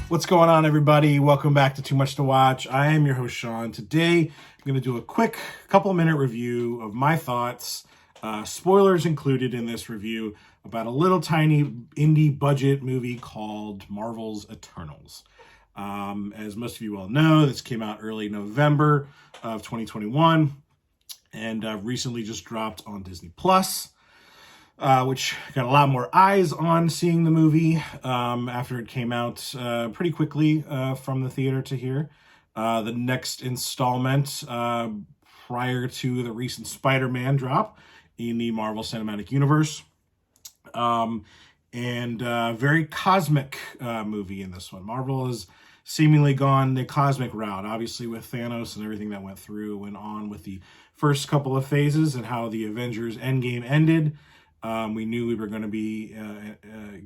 What's going on, everybody? Welcome back to Too Much to Watch. I am your host, Sean. Today, I'm going to do a quick couple-minute review of my thoughts, spoilers included in this review, about a little tiny indie budget movie called Marvel's Eternals. As most of you all know, this came out early November of 2021 and recently just dropped on Disney Plus. Which got a lot more eyes on seeing the movie after it came out pretty quickly from the theater to here. The next installment prior to the recent Spider-Man drop in the Marvel Cinematic Universe. Very cosmic movie in this one. Marvel has seemingly gone the cosmic route, obviously with Thanos and everything that went on with the first couple of phases and how the Avengers Endgame ended. We knew we were going to be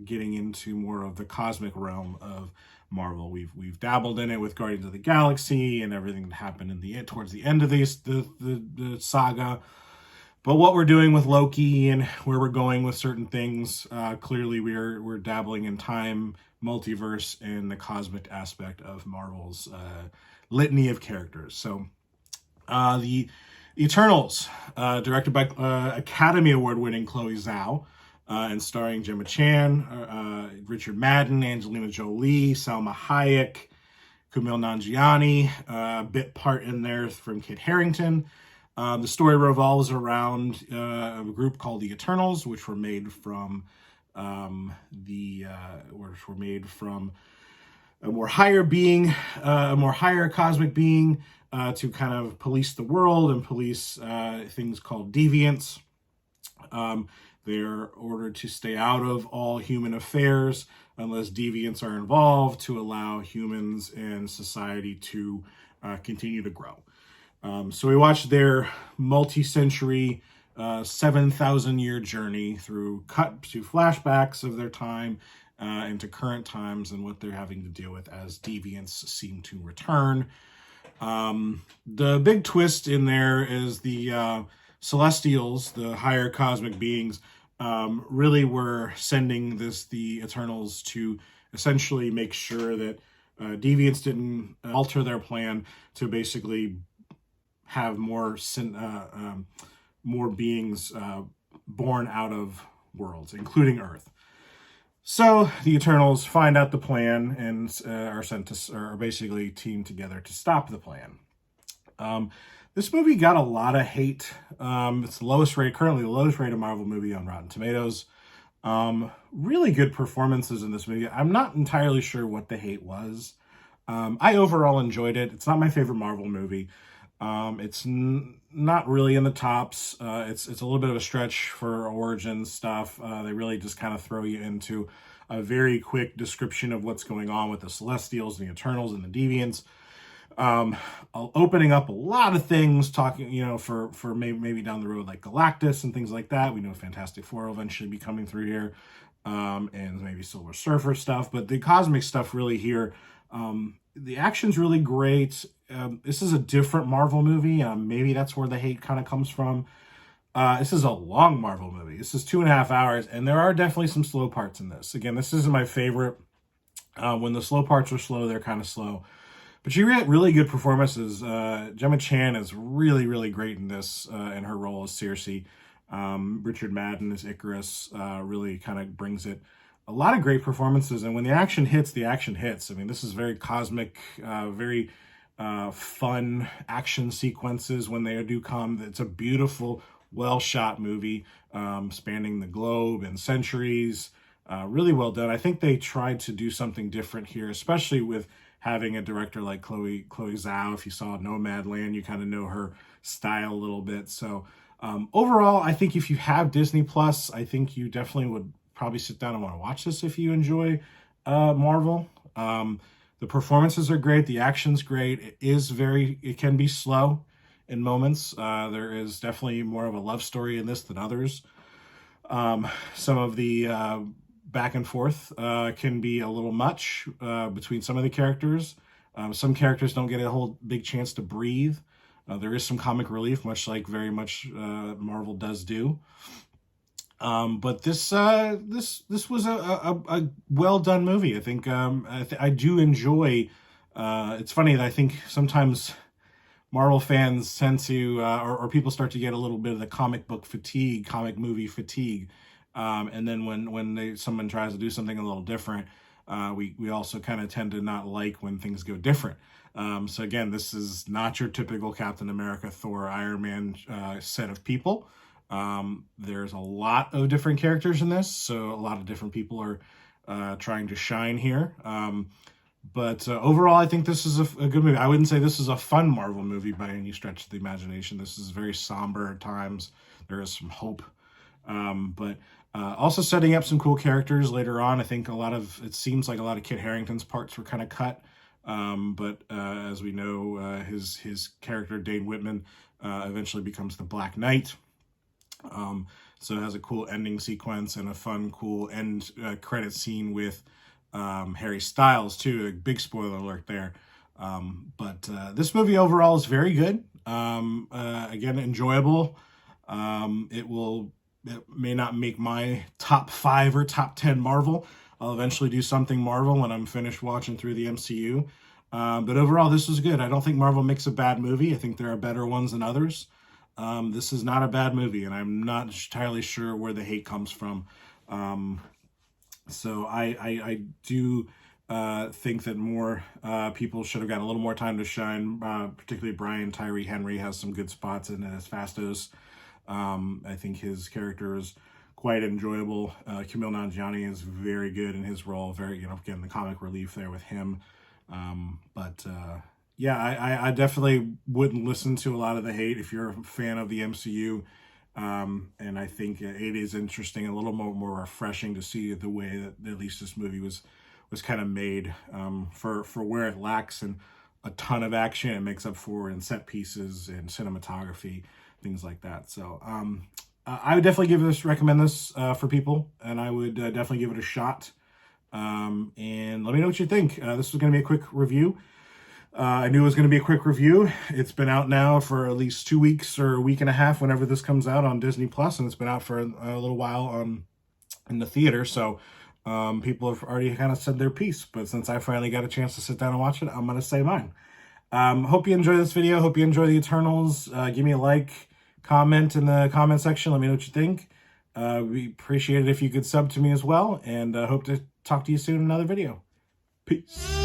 getting into more of the cosmic realm of Marvel. We've dabbled in it with Guardians of the Galaxy and everything that happened towards the end of the saga. But what we're doing with Loki and where we're going with certain things, clearly we're dabbling in time, multiverse, and the cosmic aspect of Marvel's litany of characters. So the Eternals, directed by Academy Award-winning Chloe Zhao, and starring Gemma Chan, Richard Madden, Angelina Jolie, Salma Hayek, Kumail Nanjiani, a bit part in there from Kit Harington. The story revolves around a group called the Eternals, which were made from a more higher cosmic being, to kind of police the world and police things called deviants. They're ordered to stay out of all human affairs unless deviants are involved, to allow humans and society to continue to grow. So we watched their multi-century, 7,000-year journey through cut to flashbacks of their time into current times and what they're having to deal with as deviants seem to return. The big twist in there is the Celestials, the higher cosmic beings, really were sending the Eternals to essentially make sure that deviants didn't alter their plan to basically have more beings born out of worlds, including Earth. So the Eternals find out the plan and are basically teamed together to stop the plan. This movie got a lot of hate. It's currently the lowest rated Marvel movie on Rotten Tomatoes. Really good performances in this movie. I'm not entirely sure what the hate was. I overall enjoyed it. It's not my favorite Marvel movie. It's not really in the tops. It's a little bit of a stretch for origin stuff. They really just kind of throw you into a very quick description of what's going on with the Celestials, the Eternals, and the Deviants. Opening up a lot of things, talking, for maybe down the road, like Galactus and things like that. We know Fantastic Four will eventually be coming through here, and maybe Silver Surfer stuff. But the cosmic stuff really here. The action's really great. This is a different Marvel movie. Maybe that's where the hate kind of comes from. This is a long Marvel movie. This is 2.5 hours, and there are definitely some slow parts in this. Again, this isn't my favorite. When the slow parts are slow, they're kind of slow. But you get really good performances. Gemma Chan is really, really great in this, in her role as Circe. Richard Madden as Icarus really kind of brings it. A lot of great performances, and when the action hits, the action hits. I mean, this is very cosmic, very fun action sequences when they do come. It's a beautiful, well-shot movie, spanning the globe and centuries. Really well done. I think they tried to do something different here, especially with having a director like Chloe Zhao. If you saw Nomadland, you kind of know her style a little bit. So overall, I think if you have Disney Plus, I think you definitely would probably sit down and want to watch this if you enjoy Marvel. The performances are great. The action's great. It can be slow in moments. There is definitely more of a love story in this than others. Some of the back and forth can be a little much between some of the characters. Some characters don't get a whole big chance to breathe. There is some comic relief, much like very much Marvel does do. But this was a well done movie. I think I do enjoy. It's funny that I think sometimes Marvel fans tend to, or people start to get a little bit of the comic book fatigue, comic movie fatigue, and then when someone tries to do something a little different, we also kind of tend to not like when things go different. So again, this is not your typical Captain America, Thor, Iron Man set of people. There's a lot of different characters in this, so a lot of different people are trying to shine here. But overall, I think this is a good movie. I wouldn't say this is a fun Marvel movie by any stretch of the imagination. This is very somber at times. There is some hope, but also setting up some cool characters later on. I think it seems like a lot of Kit Harington's parts were kind of cut. But as we know, his character Dane Whitman eventually becomes the Black Knight. So it has a cool ending sequence and a fun, cool end credit scene with Harry Styles too. A big spoiler alert there. But this movie overall is very good. Again, enjoyable. It may not make my top 5 or top 10 Marvel. I'll eventually do something Marvel when I'm finished watching through the MCU. But overall, this was good. I don't think Marvel makes a bad movie. I think there are better ones than others. This is not a bad movie, and I'm not entirely sure where the hate comes from. So I do think that more people should have gotten a little more time to shine. Particularly Brian Tyree Henry has some good spots in it as Phastos. I think his character is quite enjoyable. Kumail Nanjiani is very good in his role. Very, again, the comic relief there with him. Yeah, I definitely wouldn't listen to a lot of the hate if you're a fan of the MCU. And I think it is interesting, a little more refreshing to see the way that at least this movie was kind of made, for where it lacks in a ton of action. It makes up for in set pieces and cinematography, things like that. So I would definitely recommend this for people, and I would definitely give it a shot. And let me know what you think. This was going to be a quick review. I knew it was going to be a quick review. It's been out now for at least 2 weeks or a week and a half whenever this comes out on Disney Plus, and it's been out for a little while in the theater. So people have already kind of said their piece, but since I finally got a chance to sit down and watch it, I'm going to say mine. Hope you enjoy this video. Hope you enjoy the Eternals. Give me a like, comment in the comment section. Let me know what you think. We appreciate it if you could sub to me as well, and hope to talk to you soon in another video. Peace.